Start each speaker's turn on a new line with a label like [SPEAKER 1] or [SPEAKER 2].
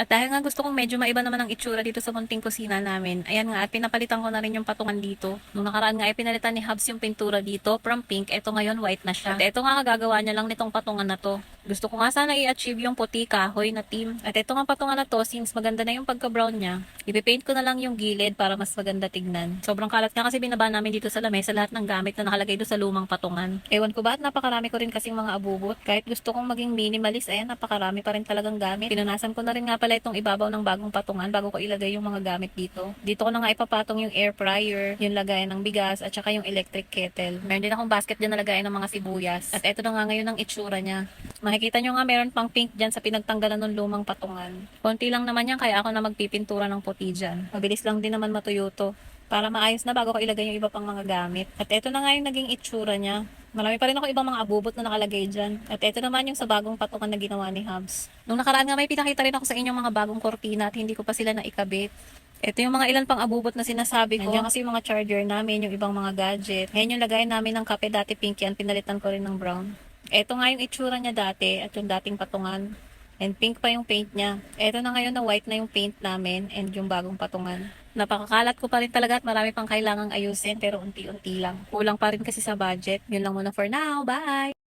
[SPEAKER 1] At dahil nga gusto kong medyo maiba naman ang itsura dito sa munting kusina namin, ayan nga, at pinapalitan ko na rin yung patungan dito. Nung nakaraan nga, ay pinalitan ni Hubs yung pintura dito from pink, eto ngayon white na siya. At eto nga kagagawa niya lang nitong patungan na to. Gusto ko nga sana i-achieve yung puti kahoy na team. At eto nga patungan na to, since maganda na yung pagka-brown niya, ipipaint ko na lang yung gilid para mas maganda tignan. Sobrang kalat nga kasi binaba namin dito sa lamesa lahat ng gamit na nakalagay doon sa lumang patungan. Ewan ko ba at napakarami ko rin kasing mga abubot. Kahit gusto kong maging minimalist, ayan, napakarami pa rin talagang gamit. Pinunasan ko na rin nga pala itong ibabaw ng bagong patungan bago ko ilagay yung mga gamit dito. Dito ko na nga ipapatong yung air fryer, yung lagayan ng bigas, at saka yung electric kettle. Meron din akong basket dyan na lagayan ng mga sibuyas. At eto na nga ngayon ang itsura niya. Makikita nyo nga meron pang pink dyan sa pinagtanggalan ng lumang patungan. Konti lang naman yan kaya ako na magpipintura ng puti dyan. Mabilis lang din naman matuyo to para maayos na bago ko ilagay yung iba pang mga gamit. At eto na nga yung naging itsura niya. Marami pa rin ako ibang mga abubot na nakalagay dyan. At eto naman yung sa bagong patungan na ginawa ni Hubs. Nung nakaraan nga may pinakita rin ako sa inyong mga bagong kortina at hindi ko pa sila naikabit. Ito yung mga ilan pang abubot na sinasabi ko. Nandiyan kasi yung mga charger namin, yung ibang mga gadget. Ngayon yung lagayan namin ng kape, dati pink yan, pinalitan ko rin ng brown. Ito nga yung itsura niya dati at yung dating patungan. And pink pa yung paint niya. Ito na ngayon na white na yung paint namin and yung bagong patungan. Napakakalat ko pa rin talaga at marami pang kailangang ayusin pero unti-unti lang. Kulang pa rin kasi sa budget. Yun lang muna for now. Bye!